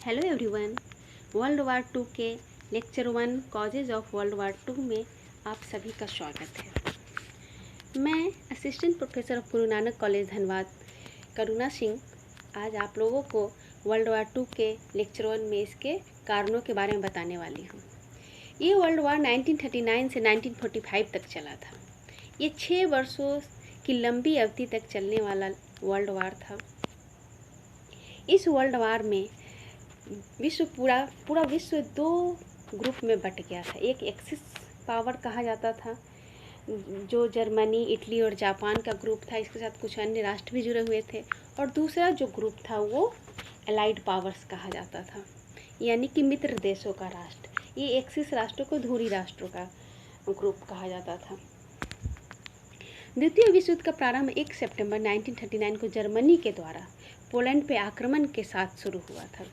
Hello everyone. World war two के lecture 1 causes of world war two में आप सभी का स्वागत है। मैं assistant professor of Guru Nanak college Dhanbad करुणा सिंह आज आप लोगों को वर्ल्ड वार टू के लेक्चर 1 में इसके कारणों के बारे में बताने वाली हूँ। ये वर्ल्ड वार 1939 से 1945 तक चला था। ये 6 वर्षों की लंबी अवधि तक चलने वाला वर्ल्ड वार था। इस वर्ल्ड वार में पूरा विश्व 2 ग्रुप में बट गया था। एक एक्सिस पावर कहा जाता था, जो जर्मनी, इटली और जापान का ग्रुप था। इसके साथ कुछ अन्य राष्ट्र भी जुड़े हुए थे। और दूसरा जो ग्रुप था वो एलाइड पावर्स कहा जाता था, यानी कि मित्र देशों का राष्ट्र। ये एक्सिस राष्ट्रों को धुरी राष्ट्रों का ग्रुप कहा जाता था। द्वितीय विश्व युद्ध का प्रारंभ 1 सितंबर 1939 को जर्मनी के द्वारा पोलैंड पे आक्रमण के साथ शुरू हुआ था।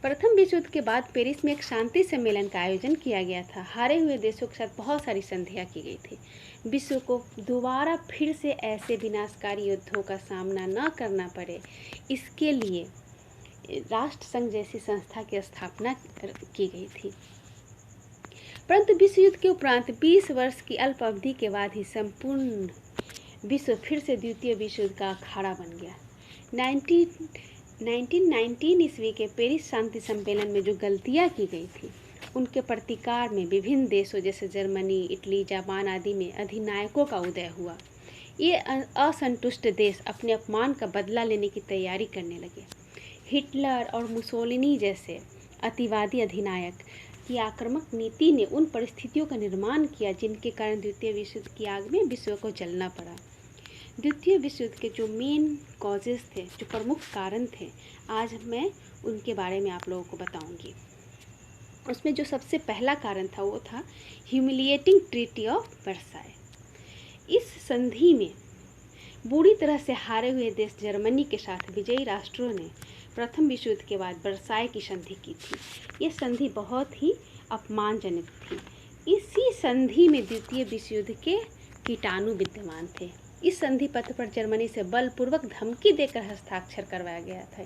प्रथम विश्व युद्ध के बाद पेरिस में एक शांति सम्मेलन का आयोजन किया गया था। हारे हुए देशों के साथ बहुत सारी संधियां की गई थी। विश्व को दोबारा फिर से ऐसे विनाशकारी युद्धों का सामना न करना पड़े, इसके लिए राष्ट्र संघ जैसी संस्था की स्थापना की गई थी। परंतु विश्व युद्ध के उपरांत 20 वर्ष की अल्प अवधि के बाद ही संपूर्ण विश्व फिर से द्वितीय विश्व युद्ध का अखाड़ा बन गया। 1919 ईस्वी के पेरिस शांति सम्मेलन में जो गलतियां की गई थी, उनके प्रतिकार में विभिन्न देशों जैसे जर्मनी, इटली, जापान आदि में अधिनायकों का उदय हुआ। ये असंतुष्ट देश अपने अपमान का बदला लेने की तैयारी करने लगे। हिटलर और मुसोलिनी जैसे अतिवादी अधिनायक की आक्रामक नीति ने उन परिस्थितियों का निर्माण किया जिनके कारण द्वितीय विश्व युद्ध की आग में विश्व को जलना पड़ा। द्वितीय विश्व युद्ध के जो मेन कॉजेज थे, जो प्रमुख कारण थे, आज मैं उनके बारे में आप लोगों को बताऊंगी। उसमें जो सबसे पहला कारण था वो था ह्यूमिलिएटिंग ट्रीटी ऑफ वर्साय। इस संधि में बुरी तरह से हारे हुए देश जर्मनी के साथ विजयी राष्ट्रों ने प्रथम विश्व युद्ध के बाद वर्साय की संधि की थी। ये संधि बहुत ही अपमानजनक थी। इसी संधि में द्वितीय विश्व युद्ध के कीटाणु विद्यमान थे। इस संधि पत्र पर जर्मनी से बलपूर्वक धमकी देकर हस्ताक्षर करवाया गया था।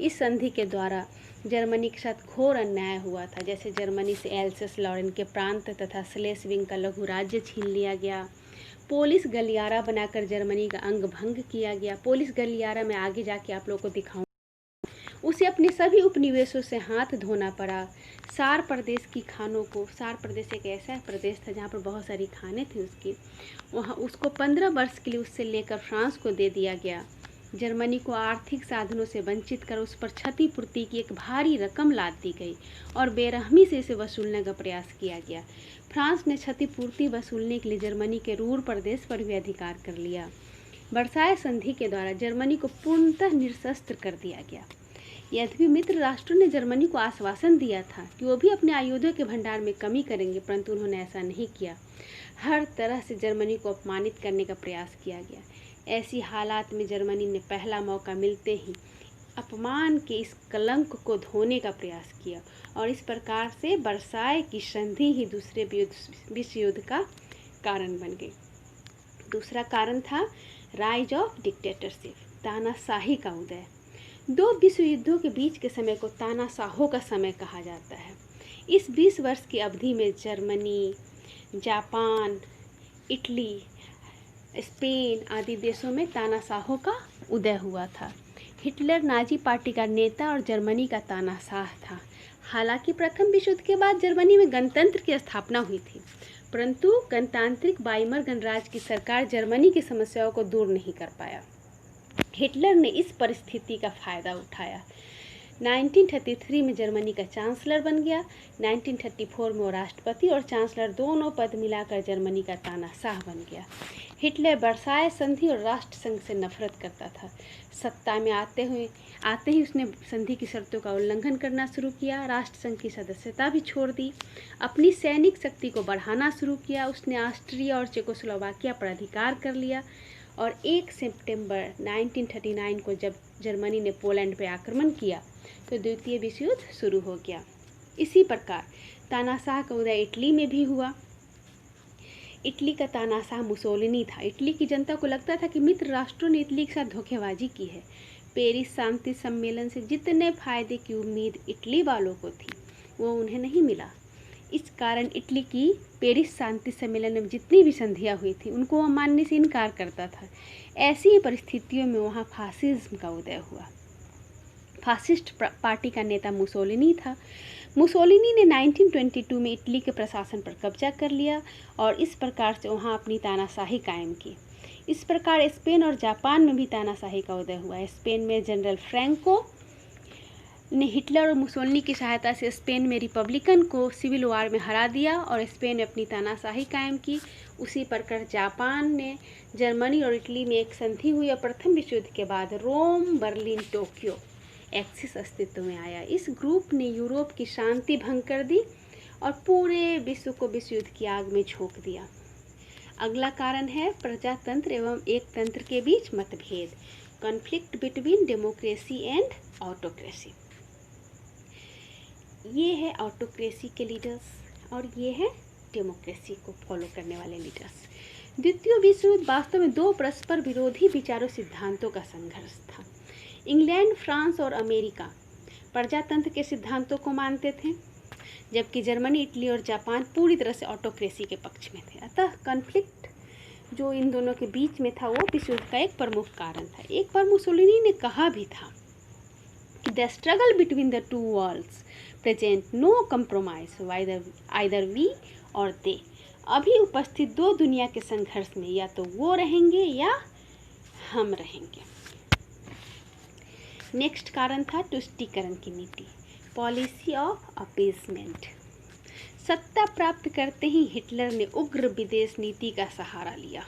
इस संधि के द्वारा जर्मनी के साथ घोर अन्याय हुआ था। जैसे जर्मनी से एल्सेस लॉरेन के प्रांत तथा स्लेस्विंग का लघु राज्य छीन लिया गया। पोलिस गलियारा बनाकर जर्मनी का अंग भंग किया गया। पोलिस गलियारा में आगे जाके आप लोगों को दिखाऊं, उसे अपने सभी उपनिवेशों से हाथ धोना पड़ा। सार प्रदेश की खानों को, सार प्रदेश एक ऐसा प्रदेश था जहाँ पर बहुत सारी खानें थी उसकी, वहाँ उसको 15 वर्ष के लिए उससे लेकर फ्रांस को दे दिया गया। जर्मनी को आर्थिक साधनों से वंचित कर उस पर क्षतिपूर्ति की एक भारी रकम लाद दी गई और बेरहमी से इसे वसूलने का प्रयास किया गया। फ्रांस ने क्षतिपूर्ति वसूलने के लिए जर्मनी के रूर प्रदेश पर भी अधिकार कर लिया। वर्साय संधि के द्वारा जर्मनी को पूर्णतः निरस्त्र कर दिया गया। यद्यपि मित्र राष्ट्रों ने जर्मनी को आश्वासन दिया था कि वो भी अपने आयुधों के भंडार में कमी करेंगे, परंतु उन्होंने ऐसा नहीं किया। हर तरह से जर्मनी को अपमानित करने का प्रयास किया गया। ऐसी हालात में जर्मनी ने पहला मौका मिलते ही अपमान के इस कलंक को धोने का प्रयास किया और इस प्रकार से वर्साय की संधि ही दूसरे विश्व युद्ध का कारण बन गई। दूसरा कारण था राइज ऑफ डिक्टेटरशिप, तानाशाही का उदय। 2 विश्व युद्धों के बीच के समय को तानाशाहों का समय कहा जाता है। इस 20 वर्ष की अवधि में जर्मनी, जापान, इटली, स्पेन आदि देशों में तानाशाहों का उदय हुआ था। हिटलर नाजी पार्टी का नेता और जर्मनी का तानाशाह था। हालांकि प्रथम विश्व युद्ध के बाद जर्मनी में गणतंत्र की स्थापना हुई थी, परंतु गणतांत्रिक वाइमर गणराज्य की सरकार जर्मनी की समस्याओं को दूर नहीं कर पाया। हिटलर ने इस परिस्थिति का फायदा उठाया। 1933 में जर्मनी का चांसलर बन गया। 1934 में वो राष्ट्रपति और चांसलर दोनों पद मिलाकर जर्मनी का तानाशाह बन गया। हिटलर वर्साय संधि और राष्ट्र संघ से नफरत करता था। सत्ता में आते ही उसने संधि की शर्तों का उल्लंघन करना शुरू किया। राष्ट्र संघ की सदस्यता भी छोड़ दी। अपनी सैनिक शक्ति को बढ़ाना शुरू किया। उसने ऑस्ट्रिया और चेकोस्लोवाकिया पर अधिकार कर लिया और 1 सितंबर 1939 को जब जर्मनी ने पोलैंड पर आक्रमण किया तो द्वितीय विश्व युद्ध शुरू हो गया। इसी प्रकार तानाशाह का उदय इटली में भी हुआ। इटली का तानाशाह मुसोलिनी था। इटली की जनता को लगता था कि मित्र राष्ट्रों ने इटली के साथ धोखेबाजी की है। पेरिस शांति सम्मेलन से जितने फायदे की उम्मीद इटली वालों को थी वो उन्हें नहीं मिला। इस कारण इटली की पेरिस शांति सम्मेलन में जितनी भी संधियाँ हुई थी उनको वह मानने से इनकार करता था। ऐसी ही परिस्थितियों में वहाँ फासिज्म का उदय हुआ। फासिस्ट पार्टी का नेता मुसोलिनी था। मुसोलिनी ने 1922 में इटली के प्रशासन पर कब्जा कर लिया और इस प्रकार से वहाँ अपनी तानाशाही कायम की। इस प्रकार स्पेन और जापान में भी तानाशाही का उदय हुआ। स्पेन में जनरल फ्रैंको ने हिटलर और मुसोलिनी की सहायता से स्पेन में रिपब्लिकन को सिविल वार में हरा दिया और स्पेन में अपनी तानाशाही कायम की। उसी प्रकार जापान ने जर्मनी और इटली में एक संधि हुई और प्रथम विश्व युद्ध के बाद रोम, बर्लिन, टोक्यो एक्सिस अस्तित्व में आया। इस ग्रुप ने यूरोप की शांति भंग कर दी और पूरे विश्व को विश्व युद्ध की आग में झोंक दिया। अगला कारण है प्रजातंत्र एवं एकतंत्र के बीच मतभेद, conflict between democracy and autocracy. ये है ऑटोक्रेसी के लीडर्स और ये है डेमोक्रेसी को फॉलो करने वाले लीडर्स। द्वितीय विश्व युद्ध वास्तव में दो परस्पर विरोधी विचारों सिद्धांतों का संघर्ष था। इंग्लैंड, फ्रांस और अमेरिका प्रजातंत्र के सिद्धांतों को मानते थे, जबकि जर्मनी, इटली और जापान पूरी तरह से ऑटोक्रेसी के पक्ष में थे। अतः कॉन्फ्लिक्ट जो इन दोनों के बीच में था वो विश्व युद्ध का एक प्रमुख कारण था। एक बार मुसोलिनी ने कहा भी था कि the struggle between the two worlds present no compromise either we or they. अभी उपस्थित दो दुनिया के संघर्ष में या तो वो रहेंगे या हम रहेंगे। नेक्स्ट कारण था तुष्टीकरण की नीति, पॉलिसी ऑफ अपीसमेंट। सत्ता प्राप्त करते ही हिटलर ने उग्र विदेश नीति का सहारा लिया।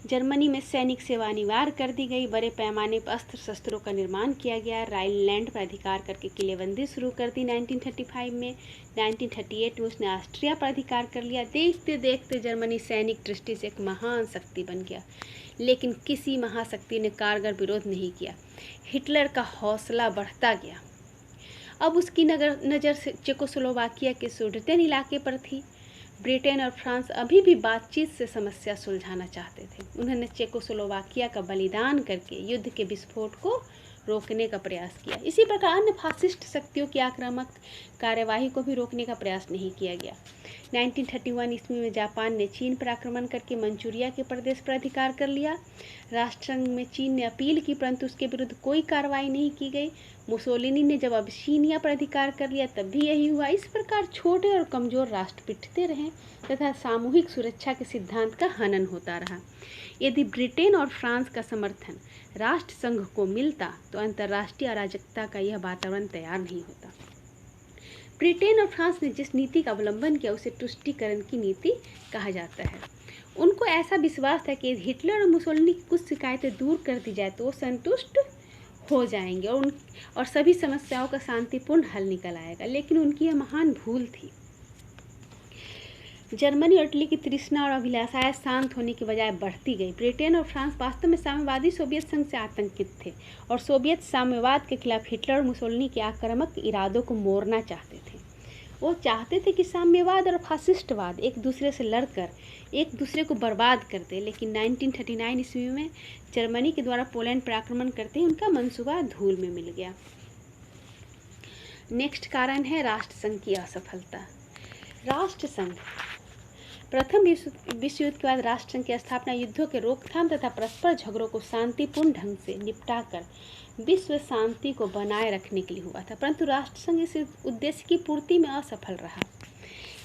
जर्मनी में सैनिक सेवा अनिवार्य कर दी गई। बड़े पैमाने पर अस्त्र शस्त्रों का निर्माण किया गया। राइनलैंड पर अधिकार करके किलेबंदी शुरू कर दी 1935 में। 1938 में उसने ऑस्ट्रिया पर अधिकार कर लिया। देखते देखते जर्मनी सैनिक दृष्टि से एक महान शक्ति बन गया, लेकिन किसी महाशक्ति ने कारगर विरोध नहीं किया। हिटलर का हौसला बढ़ता गया। अब उसकी नज़र चेकोस्लोवाकिया के सुडेटेन इलाके पर थी। ब्रिटेन और फ्रांस अभी भी बातचीत से समस्या सुलझाना चाहते थे। उन्होंने चेकोस्लोवाकिया का बलिदान करके युद्ध के विस्फोट को रोकने का प्रयास किया। इसी प्रकार अन्य फासिस्ट शक्तियों की आक्रामक कार्यवाही को भी रोकने का प्रयास नहीं किया गया। 1931 ईस्वी में जापान ने चीन पर आक्रमण करके मंचूरिया के प्रदेश पर अधिकार कर लिया। राष्ट्रसंघ में चीन ने अपील की, परंतु उसके विरुद्ध कोई कार्रवाई नहीं की गई। मुसोलिनी ने जब अबिसीनिया पर अधिकार कर लिया तब भी यही हुआ। इस प्रकार छोटे और कमजोर राष्ट्र पिटते रहे तथा सामूहिक सुरक्षा के सिद्धांत का हनन होता रहा। यदि ब्रिटेन और फ्रांस का समर्थन राष्ट्र संघ को मिलता तो अंतर्राष्ट्रीय अराजकता का यह वातावरण तैयार नहीं होता। ब्रिटेन और फ्रांस ने जिस नीति का अवलंबन किया उसे तुष्टीकरण की नीति कहा जाता है। उनको ऐसा विश्वास था कि हिटलर और मुसोलिनी की कुछ शिकायतें दूर कर दी जाए तो वो संतुष्ट हो जाएंगे और सभी समस्याओं का शांतिपूर्ण हल निकल आएगा। लेकिन उनकी यह महान भूल थी। जर्मनी और इटली की तृष्णा और अभिलाषाएं शांत होने की बजाय बढ़ती गई। ब्रिटेन और फ्रांस वास्तव में साम्यवादी सोवियत संघ से आतंकित थे और सोवियत साम्यवाद के खिलाफ हिटलर और मुसोलिनी के आक्रामक इरादों को मोड़ना चाहते थे। वो चाहते थे कि साम्यवाद और फासिस्टवाद एक दूसरे से लड़कर एक दूसरे को बर्बाद कर दे। लेकिन 1939 ईस्वी में जर्मनी के द्वारा पोलैंड पर आक्रमण करते ही उनका मंसूबा धूल में मिल गया। नेक्स्ट कारण है राष्ट्रसंघ की असफलता। राष्ट्रसंघ प्रथम विश्व युद्ध के बाद राष्ट्रसंघ की स्थापना युद्धों के रोकथाम तथा परस्पर झगड़ों को शांतिपूर्ण ढंग से निपटाकर विश्व शांति को बनाए रखने के लिए हुआ था, परंतु राष्ट्रसंघ इस उद्देश्य की पूर्ति में असफल रहा।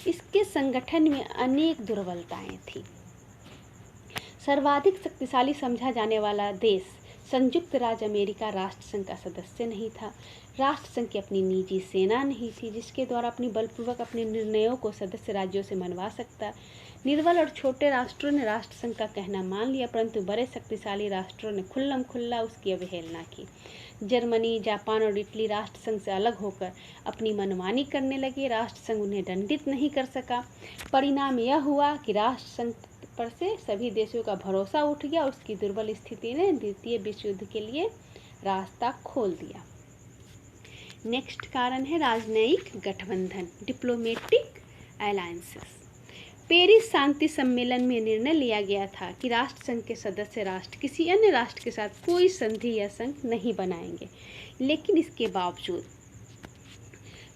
इसके संगठन में अनेक दुर्बलताएं थीं। सर्वाधिक शक्तिशाली समझा जाने वाला देश संयुक्त राज्य अमेरिका राष्ट्रसंघ का सदस्य नहीं था। राष्ट्रसंघ की अपनी निजी सेना नहीं थी जिसके द्वारा अपनी बलपूर्वक अपने निर्णयों को सदस्य राज्यों से मनवा सकता। निर्बल और छोटे राष्ट्रों ने राष्ट्रसंघ का कहना मान लिया, परंतु बड़े शक्तिशाली राष्ट्रों ने खुल्लम खुल्ला उसकी अवहेलना की। जर्मनी, जापान और इटली राष्ट्रसंघ से अलग होकर अपनी मनमानी करने लगे। राष्ट्रसंघ उन्हें दंडित नहीं कर सका। परिणाम यह हुआ कि राष्ट्रसंघ पर से सभी देशों का भरोसा उठ गया। उसकी दुर्बल स्थिति ने द्वितीय विश्व युद्ध के लिए रास्ता खोल दिया। नेक्स्ट कारण है राजनयिक गठबंधन, डिप्लोमेटिक अलायंसेस। पेरिस शांति सम्मेलन में निर्णय लिया गया था कि राष्ट्र संघ के सदस्य राष्ट्र किसी अन्य राष्ट्र के साथ कोई संधि या संघ नहीं बनाएंगे। लेकिन इसके बावजूद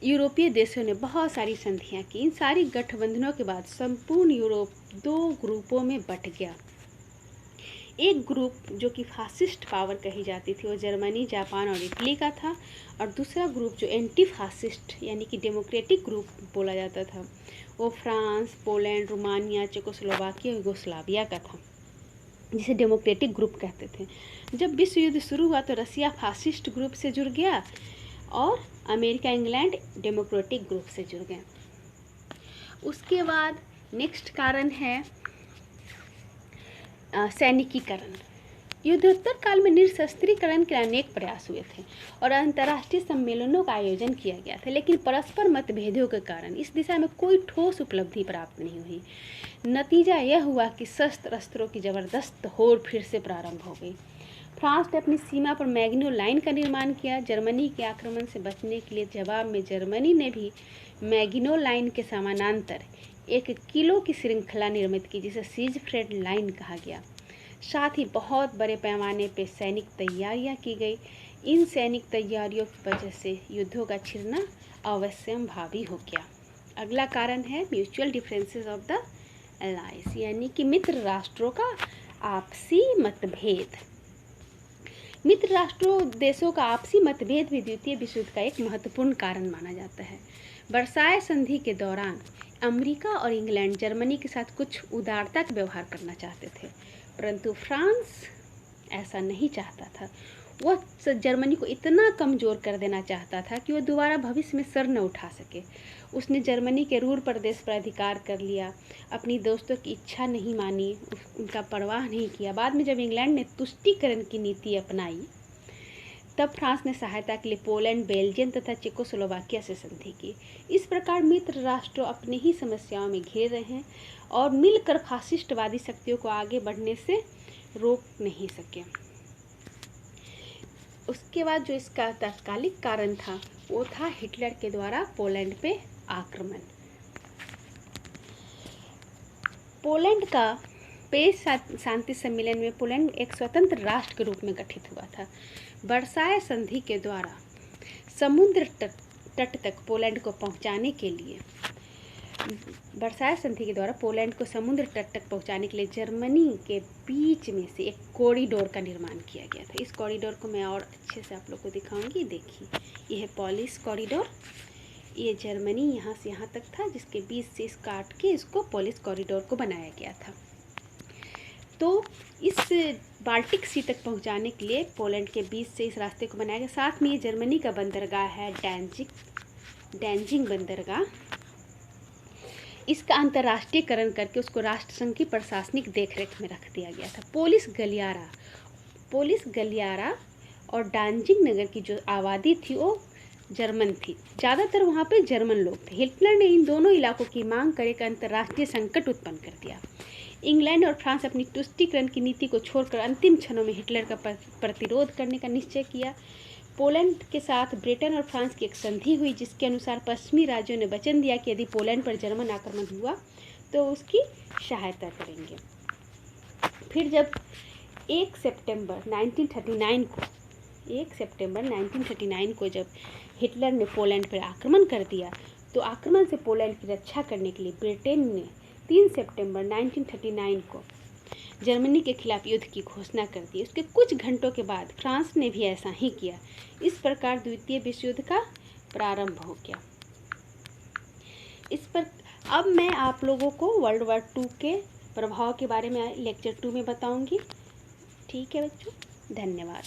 यूरोपीय देशों ने बहुत सारी संधियां की। इन सारी गठबंधनों के बाद संपूर्ण यूरोप दो ग्रुपों में बंट गया। एक ग्रुप जो कि फासिस्ट पावर कही जाती थी वो जर्मनी, जापान और इटली का था, और दूसरा ग्रुप जो एंटी फासिस्ट यानी कि डेमोक्रेटिक ग्रुप बोला जाता था वो France, Poland, Romania, Czechoslovakia, Yugoslavia का था, जिसे डेमोक्रेटिक ग्रुप कहते थे। जब विश्व युद्ध शुरू हुआ तो रसिया फासिस्ट ग्रुप से जुड़ गया और अमेरिका, इंग्लैंड डेमोक्रेटिक ग्रुप से जुड़ गए। उसके बाद नेक्स्ट कारण है सैनिकीकरण। युद्धोत्तर काल में निरशस्त्रीकरण के अनेक प्रयास हुए थे और अंतर्राष्ट्रीय सम्मेलनों का आयोजन किया गया था, लेकिन परस्पर मतभेदों के कारण इस दिशा में कोई ठोस उपलब्धि प्राप्त नहीं हुई। नतीजा यह हुआ कि शस्त्र अस्त्रों की जबरदस्त होड़ फिर से प्रारंभ हो गई। फ्रांस ने अपनी सीमा पर मैगिनो लाइन का निर्माण किया। जर्मनी के आक्रमण से बचने के लिए जवाब में जर्मनी ने भी मैगिनो लाइन के समानांतर एक किलो की श्रृंखला निर्मित की, जिसे सीजफ्रेड लाइन कहा गया। साथ ही बहुत बड़े पैमाने पर सैनिक तैयारियां की गई। इन सैनिक तैयारियों की वजह से युद्धों का छिड़ना अवश्यंभावी हो गया। अगला कारण है mutual differences of the alliance, यानी कि मित्र राष्ट्रों का आपसी मतभेद। मित्र राष्ट्रों देशों का आपसी मतभेद भी द्वितीय विश्व युद्ध का एक महत्वपूर्ण कारण माना जाता है। वर्साय संधि के दौरान अमेरिका और इंग्लैंड जर्मनी के साथ कुछ उदारता का व्यवहार करना चाहते थे, परंतु फ्रांस ऐसा नहीं चाहता था। वह जर्मनी को इतना कमज़ोर कर देना चाहता था कि वह दोबारा भविष्य में सर न उठा सके। उसने जर्मनी के रूर प्रदेश पर अधिकार कर लिया, अपनी दोस्तों की इच्छा नहीं मानी, उनका परवाह नहीं किया। बाद में जब इंग्लैंड ने तुष्टीकरण की नीति अपनाई तब फ्रांस ने सहायता के लिए पोलैंड, बेल्जियम तथा चेकोस्लोवाकिया से संधि की। इस प्रकार मित्र राष्ट्र अपनी ही समस्याओं में घिरे रहे हैं और मिलकर फासिस्टवादी शक्तियों को आगे बढ़ने से रोक नहीं सके। उसके बाद जो इसका तात्कालिक कारण था वो था हिटलर के द्वारा पोलैंड पे आक्रमण। पोलैंड का पेरिस शांति सम्मेलन में पोलैंड एक स्वतंत्र राष्ट्र के रूप में गठित हुआ था। वर्साय संधि के द्वारा समुद्र तट तक पोलैंड को पहुंचाने के लिए पोलैंड को समुद्र तट तक पहुंचाने के लिए जर्मनी के बीच में से एक कॉरिडोर का निर्माण किया गया था। इस कॉरिडोर को मैं और अच्छे से आप लोग को दिखाऊंगी। देखिए, यह है पोलिश कॉरिडोर। ये जर्मनी यहाँ से यहाँ तक था, जिसके बीच से इस काट के इसको पोलिश कॉरिडोर को बनाया गया था। तो इस बाल्टिक सी तक पहुंचाने के लिए पोलैंड के बीच से इस रास्ते को बनाया गया। साथ में ये जर्मनी का बंदरगाह है डैनजिंग बंदरगाह। इसका अंतर्राष्ट्रीयकरण करके उसको राष्ट्रसंघ की प्रशासनिक देखरेख में रख दिया गया था। पोलिश गलियारा और डैनजिंग नगर की जो आबादी थी वो जर्मन थी। ज़्यादातर वहाँ पे जर्मन लोग थे। हिटलर ने इन दोनों इलाकों की मांग कर एक अंतर्राष्ट्रीय संकट उत्पन्न कर दिया। इंग्लैंड और फ्रांस अपनी तुष्टीकरण की नीति को छोड़कर अंतिम क्षणों में हिटलर का प्रतिरोध करने का निश्चय किया। पोलैंड के साथ ब्रिटेन और फ्रांस की एक संधि हुई, जिसके अनुसार पश्चिमी राज्यों ने वचन दिया कि यदि पोलैंड पर जर्मन आक्रमण हुआ तो उसकी सहायता करेंगे। फिर जब 1 सितंबर 1939 को जब हिटलर ने पोलैंड पर आक्रमण कर दिया तो आक्रमण से पोलैंड की रक्षा करने के लिए ब्रिटेन ने 3 सितंबर 1939 को जर्मनी के खिलाफ युद्ध की घोषणा कर दी। उसके कुछ घंटों के बाद फ्रांस ने भी ऐसा ही किया। इस प्रकार द्वितीय विश्व युद्ध का प्रारंभ हो गया। इस पर अब मैं आप लोगों को वर्ल्ड वॉर 2 के प्रभाव के बारे में लेक्चर 2 में बताऊंगी। ठीक है बच्चों, धन्यवाद।